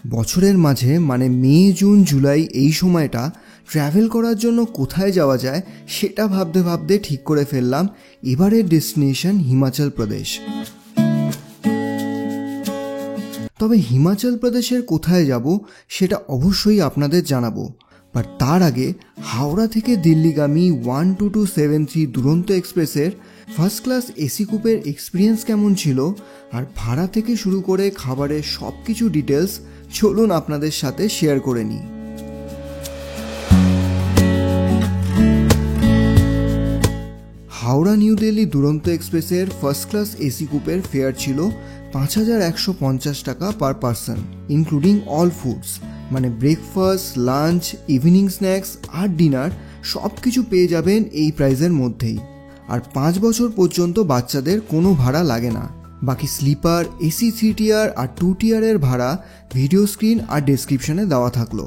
বছরের মাঝে মানে মে, জুন, জুলাই এই সময়টা ট্র্যাভেল করার জন্য কোথায় যাওয়া যায় সেটা ভাবতে ভাবতে ঠিক করে ফেললাম এবারের ডেস্টিনেশন হিমাচল প্রদেশ। তবে হিমাচল প্রদেশের কোথায় যাব সেটা অবশ্যই আপনাদের জানাবো, বাট তার আগে হাওড়া থেকে দিল্লিগামী 12273 দুরন্ত এক্সপ্রেসের ফার্স্ট ক্লাস এসি কুপের এক্সপিরিয়েন্স কেমন ছিল আর ভাড়া থেকে শুরু করে খাবারের সব কিছু ডিটেলস চলুন আপনাদের সাথে শেয়ার করে নিই। হাওড়া নিউ দিল্লি দুরন্ত এক্সপ্রেসের ফার্স্ট ক্লাস এসি কুপের ফেয়ার ছিল 5150 টাকা per person, including all foods, মানে ব্রেকফাস্ট, লাঞ্চ, ইভিনিং স্ন্যাক্স আর ডিনার সব কিছু পেয়ে যাবেন এই প্রাইসের মধ্যেই। আর 5 বছর পর্যন্ত বাচ্চাদের কোনো ভাড়া লাগে না। বাকি স্লিপার, এসি 3 টিয়ার আর 2 টিয়ারের ভাড়া ভিডিও স্ক্রিন আর ডেসক্রিপশনে দেওয়া থাকলো।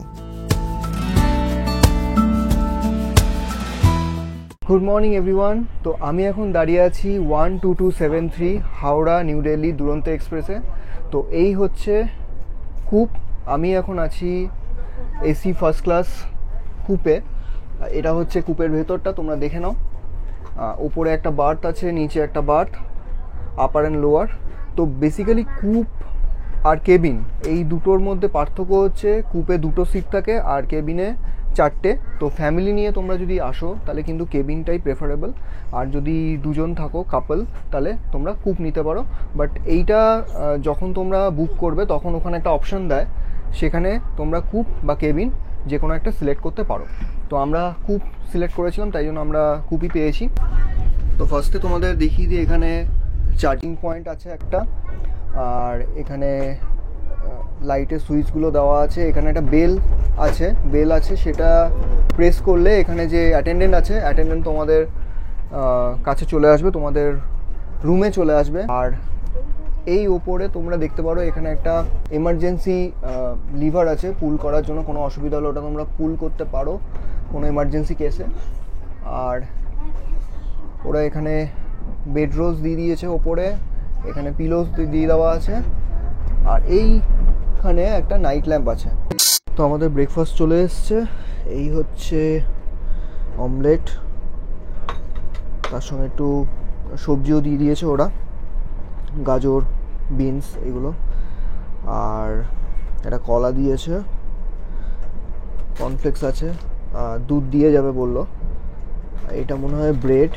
Good morning everyone. তো আমি এখন দাঁড়িয়ে আছি 12273 হাওড়া নিউ দিল্লি দুরন্ত এক্সপ্রেসে। তো এই হচ্ছে কূপ। আমি এখন আছি এসি ফার্স্ট ক্লাস কূপে। এটা হচ্ছে কূপের ভেতরটা, তোমরা দেখে নাও। উপরে একটা বার্থ আছে, নিচে একটা বার্থ, আপার অ্যান্ড লোয়ার। তো বেসিক্যালি কূপ আর কেবিন এই দুটোর মধ্যে পার্থক্য হচ্ছে কূপে 2টো সিট থাকে আর কেবিনে 4টে। তো ফ্যামিলি নিয়ে তোমরা যদি আসো তাহলে কিন্তু কেবিনটাই প্রেফারেবল, আর যদি দুজন থাকো কাপল তাহলে তোমরা কূপ নিতে পারো। বাট এইটা যখন তোমরা বুক করবে তখন ওখানে একটা অপশন দেয়, সেখানে তোমরা কূপ বা কেবিন যে কোনো একটা সিলেক্ট করতে পারো। তো আমরা কূপ সিলেক্ট করেছিলাম, তাই জন্য আমরা কূপই পেয়েছি। তো ফার্স্টে তোমাদের দেখিয়ে দিই, এখানে চার্জিং পয়েন্ট আছে একটা, আর এখানে লাইটের সুইচগুলো দেওয়া আছে। এখানে একটা বেল আছে, সেটা প্রেস করলে এখানে যে অ্যাটেন্ডেন্ট আছে, অ্যাটেন্ডেন্ট তোমাদের কাছে চলে আসবে, তোমাদের রুমে চলে আসবে। আর এই ওপরে তোমরা দেখতে পারো এখানে একটা এমার্জেন্সি লিভার আছে পুল করার জন্য, কোনো অসুবিধা হলে ওটা তোমরা পুল করতে পারো কোনো এমার্জেন্সি কেসে। আর ওরা এখানে বেড রোজ দিয়ে দিয়েছে ওপরে, এখানে পিলোস দিয়ে দেওয়া আছে, আর এইখানে একটা নাইট ল্যাম্প আছে। তো আমাদের ব্রেকফাস্ট চলে এসছে। এই হচ্ছে অমলেট, তার সঙ্গে একটু সবজিও দিয়ে দিয়েছে ওরা, গাজর, বিনস এগুলো, আর একটা কলা দিয়েছে, কর্নফ্লেক্স আছে, দুধ দিয়ে যাবে বললো। এটা মনে হয় ব্রেড,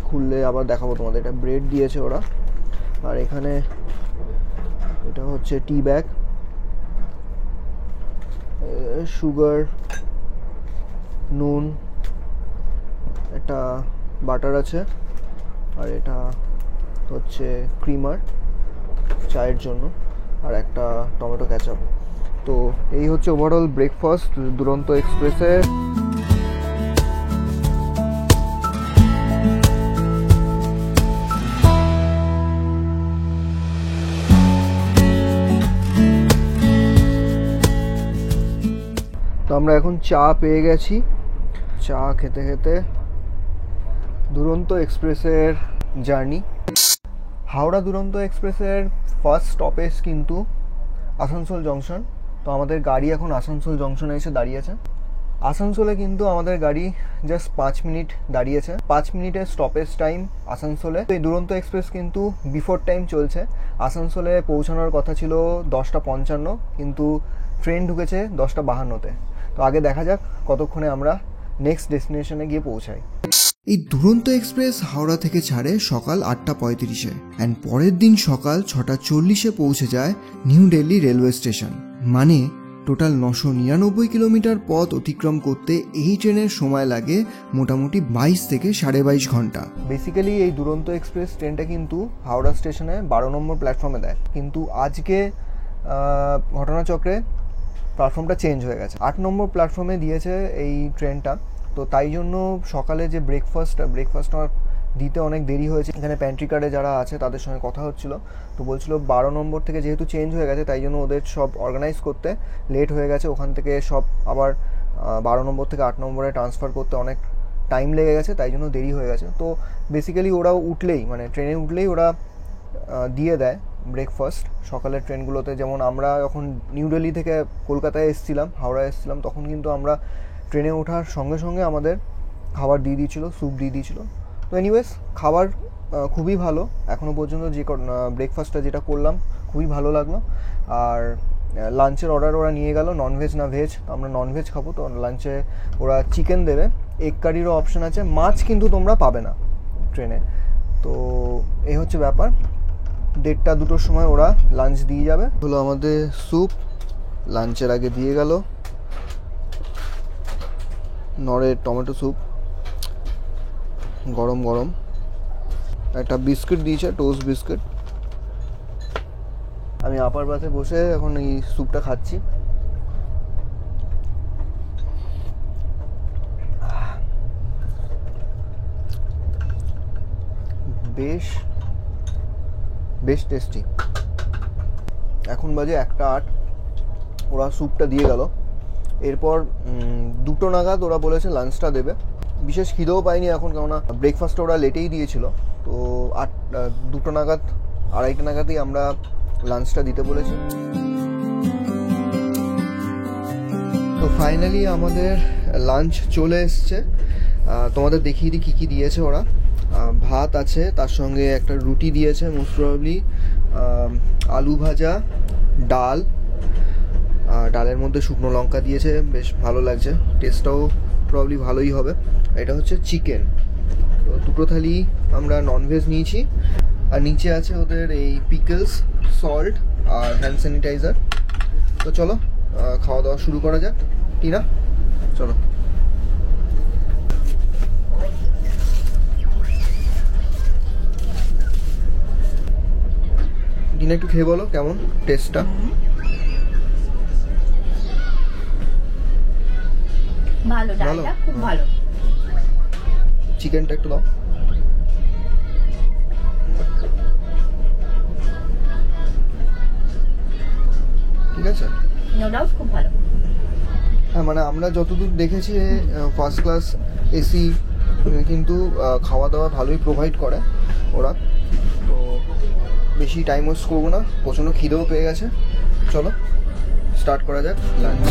খুললে আবার দেখাবো তোমাদের। এটা ব্রেড দিয়েছে ওরা। আর এখানে এটা হচ্ছে টি ব্যাগ, সুগার, নুন, একটা বাটার আছে, আর এটা হচ্ছে ক্রিমার চায়ের জন্য, আর একটা টমেটো কেচাপ। তো এই হচ্ছে ওভারঅল ব্রেকফাস্ট দুরন্ত এক্সপ্রেসে। তো আমরা এখন চা পেয়ে গেছি। চা খেতে খেতে দুরন্ত এক্সপ্রেসের জার্নি। হাওড়া দুরন্ত এক্সপ্রেসের ফার্স্ট স্টপেজ কিন্তু আসানসোল জংশন। তো আমাদের গাড়ি এখন আসানসোল জংশনে এসে দাঁড়িয়েছে। আসানসোলে কিন্তু আমাদের গাড়ি জাস্ট 5 মিনিট দাঁড়িয়েছে। 5 মিনিটের স্টপেজ টাইম আসানসোলে। এই দুরন্ত এক্সপ্রেস কিন্তু বিফোর টাইম চলছে। আসানসোলে পৌঁছানোর কথা ছিল 10:55, কিন্তু ট্রেন ঢুকেছে 10:52-তে। তো আগে দেখা যাক কতক্ষণে আমরা নেক্সট ডেস্টিনেশনে গিয়ে পৌঁছাই। এই দুরন্ত এক্সপ্রেস হাওড়া থেকে ছাড়ে সকাল 8:35-এ অ্যান্ড পরের দিন সকাল 6:40-এ পৌঁছে যায় নিউ দিল্লি রেলওয়ে স্টেশন। মানে টোটাল 999 কিলোমিটার পথ অতিক্রম করতে এই ট্রেনের সময় লাগে মোটামুটি 22 থেকে 22.5 ঘন্টা। বেসিক্যালি এই দুরন্ত এক্সপ্রেস ট্রেনটা কিন্তু হাওড়া স্টেশনে 12 নম্বর প্ল্যাটফর্মে দেয়, কিন্তু আজকে ঘটনাচক্রে প্ল্যাটফর্মটা চেঞ্জ হয়ে গেছে, 8 নম্বর প্ল্যাটফর্মে দিয়েছে এই ট্রেনটা। তো তাই জন্য সকালে যে ব্রেকফাস্ট দিতে অনেক দেরি হয়েছে। এখানে প্যান্ট্রি কার্ডে যারা আছে তাদের সঙ্গে কথা হচ্ছিল, তো বলছিল 12 নম্বর থেকে যেহেতু চেঞ্জ হয়ে গেছে তাই জন্য ওদের সব অর্গানাইজ করতে লেট হয়ে গেছে। ওখান থেকে সব আবার 12 নম্বর থেকে 8 নম্বরে ট্রান্সফার করতে অনেক টাইম লেগে গেছে, তাই জন্য দেরি হয়ে গেছে। তো বেসিক্যালি ওরা উঠলেই, মানে ট্রেনে উঠলেই ওরা দিয়ে দেয় ব্রেকফাস্ট সকালের ট্রেনগুলোতে। যেমন আমরা যখন নিউ দিল্লি থেকে কলকাতায় এসেছিলাম, হাওড়ায় এসেছিলাম, তখন কিন্তু আমরা ট্রেনে ওঠার সঙ্গে সঙ্গে আমাদের খাবার দিয়ে দিয়েছিলো, স্যুপ দিয়ে দিয়েছিলো। তো এনিওয়েজ খাবার খুবই ভালো, এখনও পর্যন্ত যে ব্রেকফাস্টটা যেটা করলাম খুবই ভালো লাগলো। আর লাঞ্চের অর্ডার ওরা নিয়ে গেল, ননভেজ না ভেজ, আমরা ননভেজ খাবো, তো লাঞ্চে ওরা চিকেন দেবে, এগ কারিরও অপশান আছে, মাছ কিন্তু তোমরা পাবে না ট্রেনে। তো এই হচ্ছে ব্যাপার। 1:30-2টোর সময় ওরা লাঞ্চ দিয়ে যাবে। হলো আমাদের স্যুপ লাঞ্চের আগে দিয়ে গেল, নরের টমেটো স্যুপ গরম গরম, একটা বিস্কিট দিয়েছে, টোস্ট বিস্কিট। আমি আপার বাসে বসে এখন এই স্যুপটা খাচ্ছি। বেশ বেশ টেস্টি। এখন বাজে 1:08, ওরা স্যুপটা দিয়ে গেল। এরপর 2টো নাগাদ ওরা বলেছে লাঞ্চটা দেবে। বিশেষ খিদেও পাইনি এখন, কেননা ব্রেকফাস্টটা ওরা লেটেই দিয়েছিল। তো 2টো নাগাদ 2:30 নাগাদই আমরা লাঞ্চটা দিতে বলেছি। তো ফাইনালি আমাদের লাঞ্চ চলে এসছে। তোমাদের দেখিয়ে দিই কী কী দিয়েছে ওরা। ভাত আছে, তার সঙ্গে একটা রুটি দিয়েছে মোস্ট প্রবাবলি, আলু ভাজা, ডাল, ডালের মধ্যে শুকনো লঙ্কা দিয়েছে, বেশ ভালো লাগছে, টেস্টটাও প্রবাবলি ভালোই হবে। এটা হচ্ছে চিকেন। তো 2টো থালি আমরা ননভেজ নিয়েছি। আর নিচে আছে ওদের এই পিকলস, সল্ট আর হ্যান্ড স্যানিটাইজার। তো চলো খাওয়া দাওয়া শুরু করা যাক। টিনা চলো। টিনা একটু খেয়ে বলো কেমন টেস্টটা। ভালো, ডালটা খুব ভালো। চিকেনটা একটু দাও। ঠিক আছে, নো ডাউট খুব ভালো। হ্যাঁ, মানে আমরা যতদূর দেখেছি ফার্স্ট ক্লাস এসি, কিন্তু খাওয়া দাওয়া ভালোই প্রোভাইড করে ওরা। তো বেশি টাইম ওয়েস্ট করবো না, প্রচণ্ড খিদেও পেয়ে গেছে। চলো স্টার্ট করা যাক লাঞ্চ।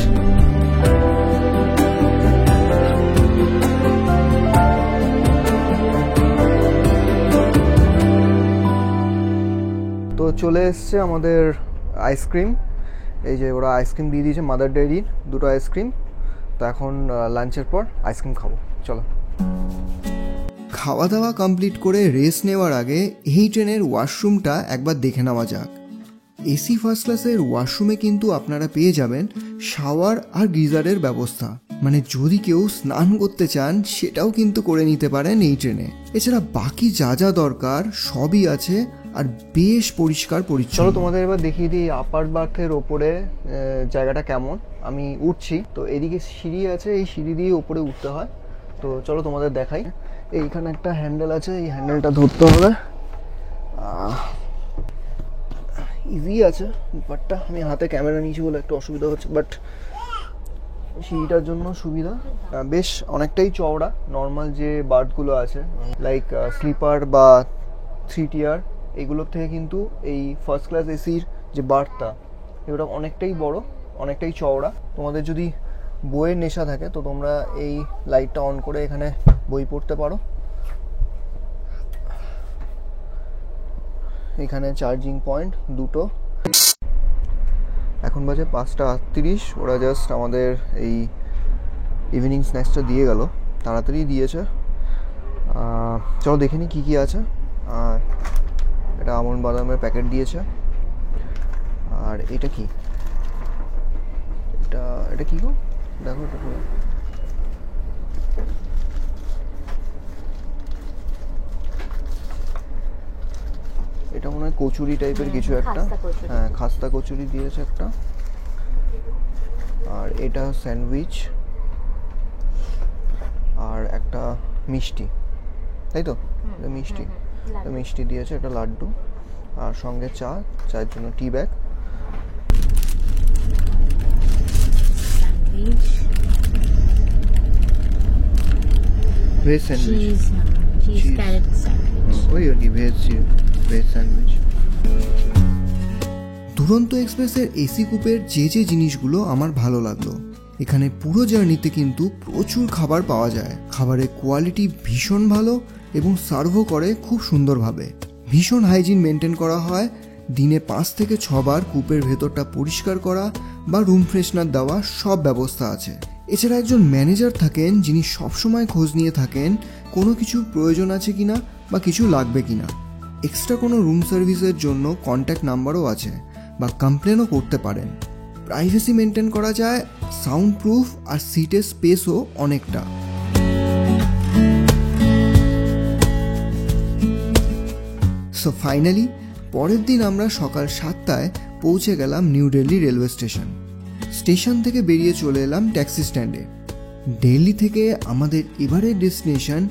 তো চলে এসছে আমাদের আইসক্রিম। এই যে ওরা আইসক্রিম দিয়ে দিয়েছে, মাদার ডেয়ারির 2টো আইসক্রিম। তো এখন লাঞ্চের পর আইসক্রিম খাবো, চলো। খাওয়া দাওয়া কমপ্লিট করে রেস্ট নেওয়ার আগে এই ট্রেনের ওয়াশরুমটা একবার দেখে নেওয়া যাক। এসি ফার্স্ট ক্লাসের ওয়াশরুমে কিন্তু আপনারা পেয়ে যাবেন শাওয়ার আর গিজারের ব্যবস্থা। মানে যদি কেউ স্নান করতে চান সেটাও কিন্তু করে নিতে পারেন এই ট্রেনে। এছাড়া বাকি যা যা দরকার সবই আছে, আর বেশ পরিষ্কার পরিচ্ছন্ন। চলো তোমাদের এবার দেখিয়ে দিই আপার বার্থের ওপরে জায়গাটা কেমন। আমি উঠছি, তো এদিকে সিঁড়ি আছে, এই সিঁড়ি দিয়ে ওপরে উঠতে হয়। তো চলো তোমাদের দেখাই। এইখানে একটা হ্যান্ডেল আছে, এই হ্যান্ডেলটা ধরতে হবে। ইজি আছে ব্যাপারটা, আমি হাতে ক্যামেরা নিয়েছি বলে একটু অসুবিধা হচ্ছে, বাট সিঁড়িটার জন্য সুবিধা। বেশ অনেকটাই চওড়া। নর্মাল যে বার্থগুলো আছে লাইক স্লিপার বা 3 টিয়ার, এগুলোর থেকে কিন্তু এই ফার্স্ট ক্লাস এসির যে বার্থটা এগুলো অনেকটাই বড়, অনেকটাই চওড়া। তোমাদের যদি বইয়ের নেশা থাকে তো তোমরা এই লাইটটা অন করে এখানে বই পড়তে পারো। এখানে চার্জিং পয়েন্ট 2টো। এখন বাজে 5:38। ওরা জাস্ট আমাদের এই ইভিনিং স্ন্যাক্সটা দিয়ে গেল, তাড়াতাড়ি দিয়েছে। চলো দেখে নিই কী কী আছে। এটা আমন্ড বাদামের প্যাকেট দিয়েছে। আর এটা কি, এটা কি গো, দেখো এটা পুরো। এটা মনে হয় কচুরি টাইপের কিছু একটা। হ্যাঁ, খাস্তা কচুরি দিয়েছে একটা। আর এটা স্যান্ডউইচ আর একটা মিষ্টি, তাই তো? মিষ্টি, মিষ্টি দিয়েছে, একটা লাড্ডু, আর সঙ্গে চায়ের জন্য টি ব্যাগ। ভেজ স্যান্ডউইচ, ওই আর কি ভেজ স্যান্ডউইচ। দুরন্ত এক্সপ্রেসের এসি কুপের যে যে জিনিসগুলো আমার ভালো লাগলো, এখানে পুরো জার্নিতে কিন্তু প্রচুর খাবার পাওয়া যায়। খাবারের কোয়ালিটি ভীষণ ভালো এবং সার্ভও করে খুব সুন্দরভাবে। ভীষণ হাইজিন মেনটেন করা হয়। দিনে 5 থেকে 6 বার কুপের ভেতরটা পরিষ্কার করা বা রুম ফ্রেশনার দেওয়া সব ব্যবস্থা আছে। এছাড়া একজন ম্যানেজার থাকেন যিনি সবসময় খোঁজ নিয়ে থাকেন কোনো কিছু প্রয়োজন আছে কিনা বা কিছু লাগবে কিনা। এক্সট্রা কোনো রুম সার্ভিসের জন্য কন্ট্যাক্ট নাম্বারও আছে বা কমপ্লেনও করতে পারেন। প্রাইভেসি মেনটেন করা যায়, সাউন্ড প্রুফ আর সিটের স্পেসও অনেকটা। সো ফাইনালি পরের দিন আমরা সকাল 7টায় পৌঁছে গেলাম নিউ দিল্লি রেলওয়ে স্টেশন থেকে বেরিয়ে চলে এলাম ট্যাক্সি স্ট্যান্ডে। দিল্লি থেকে আমাদের এবারের ডেস্টিনেশন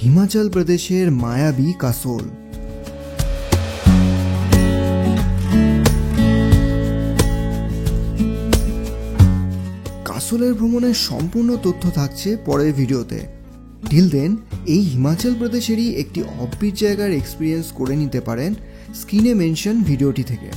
হিমাচল প্রদেশের মায়াবী কাসোল। কাসোলের ভ্রমণের সম্পূর্ণ তথ্য থাকছে পরের ভিডিওতে। টিল দেন এই হিমাচল প্রদেশেরই একটি অফবিট জায়গার এক্সপিরিয়েন্স করে নিতে পারেন স্ক্রিনে মেনশন ভিডিওটি থেকে।